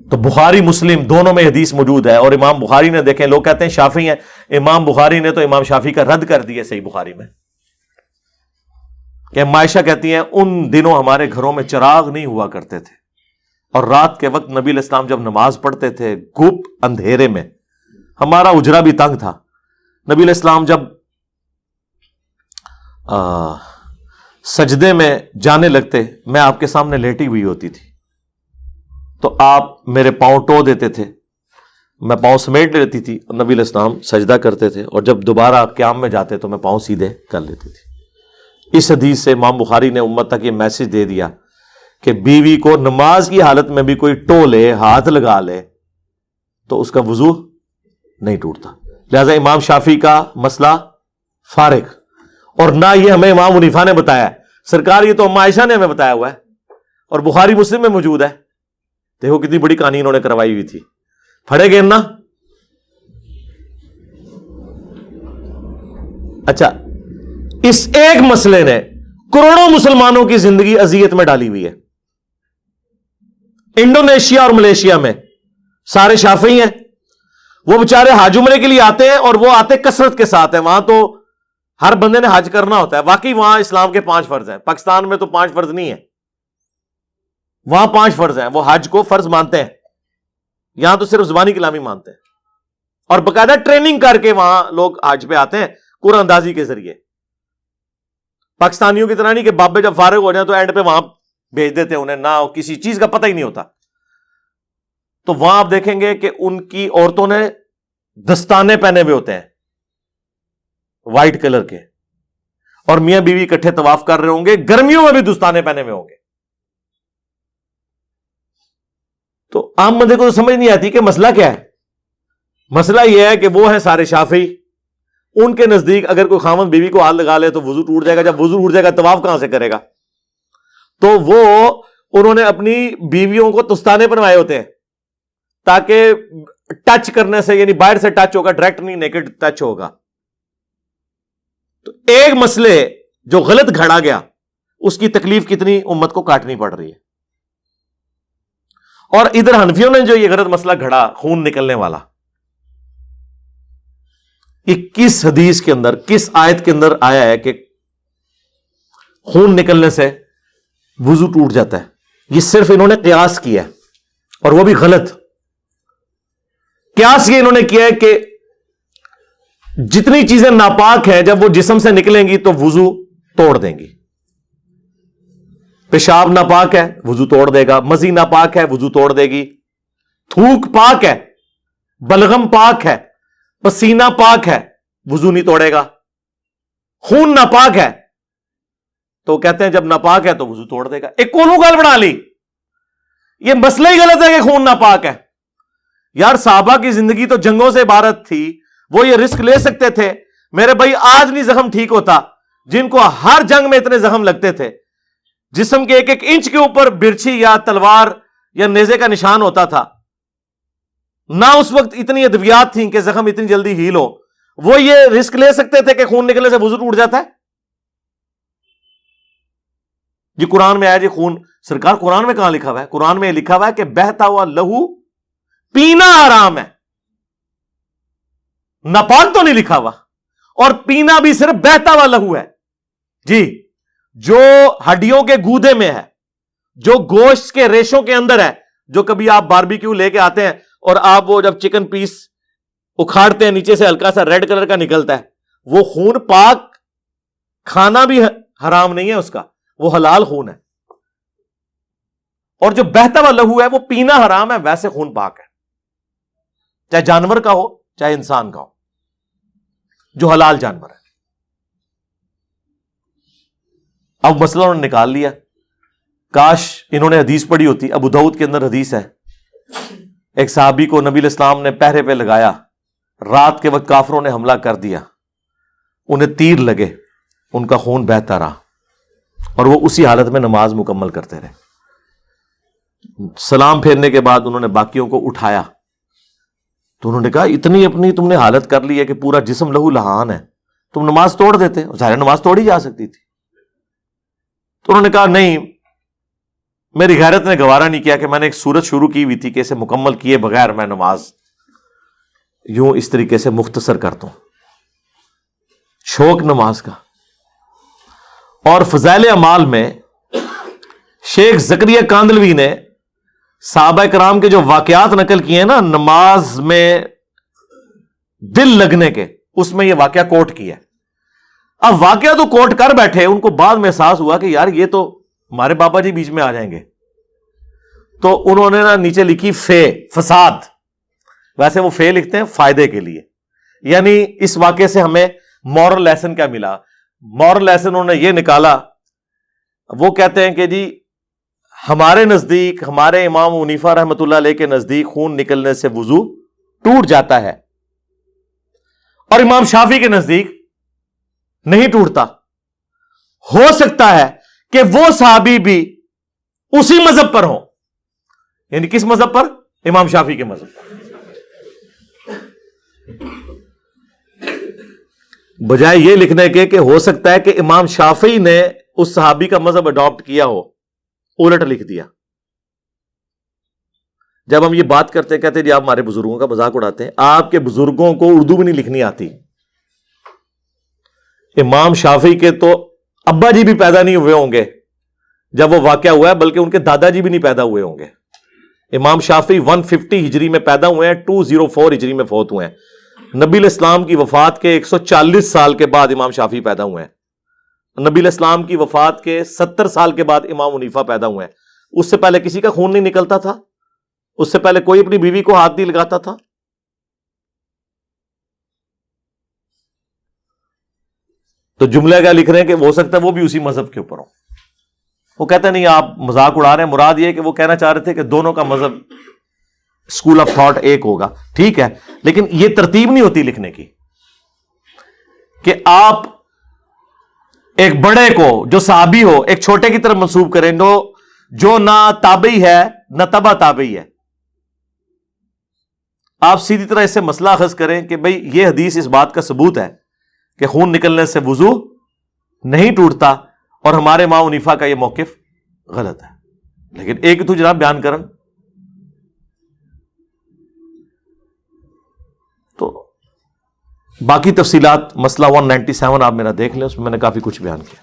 تو بخاری مسلم دونوں میں حدیث موجود ہے، اور امام بخاری نے، دیکھیں لوگ کہتے ہیں شافعی ہیں، امام بخاری نے تو امام شافعی کا رد کر دیا صحیح بخاری میں، کہ عائشہ کہتی ہیں ان دنوں ہمارے گھروں میں چراغ نہیں ہوا کرتے تھے، اور رات کے وقت نبی علیہ السلام جب نماز پڑھتے تھے گپ اندھیرے میں، ہمارا اجرا بھی تنگ تھا، نبی علیہ السلام جب سجدے میں جانے لگتے میں آپ کے سامنے لیٹی ہوئی ہوتی تھی، تو آپ میرے پاؤں ٹو دیتے تھے، میں پاؤں سمیٹ لیتی تھی، اور نبی علیہ السلام سجدہ کرتے تھے، اور جب دوبارہ قیام میں جاتے تو میں پاؤں سیدھے کر لیتی تھی۔ اس حدیث سے امام بخاری نے امت تک یہ میسج دے دیا کہ بیوی کو نماز کی حالت میں بھی کوئی ٹو لے، ہاتھ لگا لے تو اس کا وضو نہیں ٹوٹتا۔ لہذا امام شافعی کا مسئلہ فارغ، اور نہ یہ ہمیں امام حنیفہ نے بتایا، سرکار یہ تو ام عائشہ نے ہمیں بتایا ہوا ہے، اور بخاری مسلم میں موجود ہے۔ دیکھو کتنی بڑی کہانی انہوں نے کروائی ہوئی تھی، پڑھے گے نا۔ اچھا، اس ایک مسئلے نے کروڑوں مسلمانوں کی زندگی اذیت میں ڈالی ہوئی ہے۔ انڈونیشیا اور ملیشیا میں سارے شافعی ہیں، وہ بیچارے حج عمرے کے لیے آتے ہیں، اور وہ آتے کثرت کے ساتھ ہیں، وہاں تو ہر بندے نے حج کرنا ہوتا ہے، واقعی وہاں اسلام کے 5 فرض ہیں، پاکستان میں تو 5 فرض نہیں ہیں، وہاں 5 فرض ہیں، وہ حج کو فرض مانتے ہیں، یہاں تو صرف زبانی کلامی مانتے ہیں، اور باقاعدہ ٹریننگ کر کے وہاں لوگ حج پہ آتے ہیں قرآن اندازی کے ذریعے۔ پاکستانیوں کی طرح نہیں کہ بابے جب فارغ ہو جائیں تو اینڈ پہ وہاں بھیج دیتے ہیں، انہیں نہ کسی چیز کا پتہ ہی نہیں ہوتا۔ تو وہاں آپ دیکھیں گے کہ ان کی عورتوں نے دستانے پہنے ہوئے ہوتے ہیں وائٹ کلر کے، اور میاں بیوی اکٹھے طواف کر رہے ہوں گے، گرمیوں میں بھی دستانے پہنے ہوئے ہوں گے۔ تو عام بندے کو تو سمجھ نہیں آتی کہ مسئلہ کیا ہے۔ مسئلہ یہ ہے کہ وہ ہیں سارے شافعی، ان کے نزدیک اگر کوئی خاوند بیوی کو ہاتھ لگا لے تو وضو ٹوٹ جائے گا، جب وضو ٹوٹ جائے گا طواف کہاں سے کرے گا؟ تو انہوں نے اپنی بیویوں کو دستانے بنوائے ہوتے ہیں تاکہ ٹچ کرنے سے، یعنی باہر سے ٹچ ہوگا، ڈائریکٹ نہیں، نیکڈ ٹچ ہوگا۔ تو ایک مسئلے جو غلط گھڑا گیا اس کی تکلیف کتنی امت کو کاٹنی پڑ رہی ہے۔ اور ادھر حنفیوں نے جو یہ غلط مسئلہ گھڑا خون نکلنے والا، 21 حدیث کے اندر کس آیت کے اندر آیا ہے کہ خون نکلنے سے وضو ٹوٹ جاتا ہے؟ یہ صرف انہوں نے قیاس کیا ہے، اور وہ بھی غلط قیاس۔ یہ انہوں نے کیا ہے کہ جتنی چیزیں ناپاک ہیں جب وہ جسم سے نکلیں گی تو وضو توڑ دیں گی۔ پیشاب ناپاک ہے وضو توڑ دے گا، مزی ناپاک ہے وضو توڑ دے گی، تھوک پاک ہے، بلغم پاک ہے، پسینہ پاک ہے، وضو نہیں توڑے گا۔ خون ناپاک ہے تو کہتے ہیں جب ناپاک ہے تو وضو توڑ دے گا۔ ایک کونوں گال بنا لی، یہ مسئلہ ہی غلط ہے کہ خون ناپاک ہے۔ یار صحابہ کی زندگی تو جنگوں سے عبارت تھی، وہ یہ رسک لے سکتے تھے۔ میرے بھائی آج نہیں زخم ٹھیک ہوتا، جن کو ہر جنگ میں اتنے زخم لگتے تھے، جسم کے 1-1 انچ کے اوپر برچھی یا تلوار یا نیزے کا نشان ہوتا تھا، نہ اس وقت اتنی ادویات تھیں کہ زخم اتنی جلدی ہیل ہو، وہ یہ رسک لے سکتے تھے کہ خون نکلنے سے وضو ٹوٹ جاتا ہے؟ جی قرآن میں آیا جی خون، سرکار قرآن میں کہاں لکھا ہوا ہے؟ قرآن میں لکھا ہوا ہے کہ بہتا ہوا لہو پینا حرام ہے، ناپاک تو نہیں لکھا ہوا، اور پینا بھی صرف بہتا ہوا لہو ہے۔ جی جو ہڈیوں کے گودے میں ہے، جو گوشت کے ریشوں کے اندر ہے، جو کبھی آپ باربیکیو لے کے آتے ہیں اور آپ وہ جب چکن پیس اکھاڑتے ہیں نیچے سے ہلکا سا ریڈ کلر کا نکلتا ہے، وہ خون پاک، کھانا بھی حرام نہیں ہے اس کا، وہ حلال خون ہے۔ اور جو بہتا ہوا لہو ہے وہ پینا حرام ہے، ویسے خون پاک ہے، چاہے جانور کا ہو چاہے انسان کا ہو، جو حلال جانور ہے۔ اب مسئلہ انہوں نے نکال لیا۔ کاش انہوں نے حدیث پڑھی ہوتی۔ ابو داؤد کے اندر حدیث ہے، ایک صحابی کو نبی علیہ السلام نے پہرے پہ لگایا، رات کے وقت کافروں نے حملہ کر دیا، انہیں تیر لگے، ان کا خون بہتا رہا، اور وہ اسی حالت میں نماز مکمل کرتے رہے۔ سلام پھیرنے کے بعد انہوں نے باقیوں کو اٹھایا تو انہوں نے کہا اتنی اپنی تم نے حالت کر لی ہے کہ پورا جسم لہو لہان ہے، تم نماز توڑ دیتے؟ ظاہر نماز توڑی جا سکتی تھی۔ تو انہوں نے کہا نہیں، میری غیرت نے گوارا نہیں کیا کہ میں نے ایک سورت شروع کی ہوئی تھی کہ اسے مکمل کیے بغیر میں نماز یوں اس طریقے سے مختصر کرتا ہوں. شوق نماز کا. اور فضائل اعمال میں شیخ زکریا کاندلوی نے صحابہ کرام کے جو واقعات نقل کیے ہیں نا نماز میں دل لگنے کے، اس میں یہ واقعہ کوٹ کیا ہے. اب واقعہ تو کوٹ کر بیٹھے، ان کو بعد میں احساس ہوا کہ یار یہ تو ہمارے بابا جی بیچ میں آ جائیں گے، تو انہوں نے نا نیچے لکھی فساد. ویسے وہ لکھتے ہیں فائدے کے لیے، یعنی اس واقعے سے ہمیں مورل لیسن کیا ملا. مورل لیسن انہوں نے یہ نکالا، وہ کہتے ہیں کہ جی ہمارے نزدیک، ہمارے امام حنیفہ رحمۃ اللہ علیہ کے نزدیک خون نکلنے سے وضو ٹوٹ جاتا ہے، اور امام شافعی کے نزدیک نہیں ٹوٹتا. ہو سکتا ہے کہ وہ صحابی بھی اسی مذہب پر ہوں. یعنی کس مذہب پر؟ امام شافعی کے مذہب پر. بجائے یہ لکھنے کے کہ ہو سکتا ہے کہ امام شافعی نے اس صحابی کا مذہب اڈاپٹ کیا ہو، الٹ لکھ دیا. جب ہم یہ بات کرتے ہیں کہتے ہیں جی آپ ہمارے بزرگوں کا مذاق اڑاتے ہیں. آپ کے بزرگوں کو اردو بھی نہیں لکھنی آتی. امام شافعی کے تو ابا جی بھی پیدا نہیں ہوئے ہوں گے جب وہ واقعہ ہوا ہے، بلکہ ان کے دادا جی بھی نہیں پیدا ہوئے ہوں گے. امام شافعی 150 ہجری میں پیدا ہوئے ہیں، 204 ہجری میں فوت ہوئے ہیں. نبی الاسلام کی وفات کے 140 سال کے بعد امام شافعی پیدا ہوئے ہیں. نبی الاسلام کی وفات کے 70 سال کے بعد امام حنیفہ پیدا ہوئے ہیں. اس سے پہلے کسی کا خون نہیں نکلتا تھا، اس سے پہلے کوئی اپنی بیوی کو ہاتھ نہیں لگاتا تھا. تو جملہ کیا لکھ رہے ہیں کہ ہو سکتا ہے وہ بھی اسی مذہب کے اوپر ہو. وہ کہتے ہیں نہیں آپ مذاق اڑا رہے ہیں، مراد یہ کہ وہ کہنا چاہ رہے تھے کہ دونوں کا مذہب اسکول آف تھاٹ ایک ہوگا. ٹھیک ہے، لیکن یہ ترتیب نہیں ہوتی لکھنے کی کہ آپ ایک بڑے کو جو صحابی ہو ایک چھوٹے کی طرف منسوب کریں جو نہ تابعی ہے نہ تبع تابعی ہے. آپ سیدھی طرح اس سے مسئلہ اخذ کریں کہ بھئی یہ حدیث اس بات کا ثبوت ہے کہ خون نکلنے سے وضو نہیں ٹوٹتا، اور ہمارے امام حنیفہ کا یہ موقف غلط ہے. لیکن ایک تو جناب بیان کرن تو باقی تفصیلات مسئلہ 197 آپ میرا دیکھ لیں، اس میں میں نے کافی کچھ بیان کیا.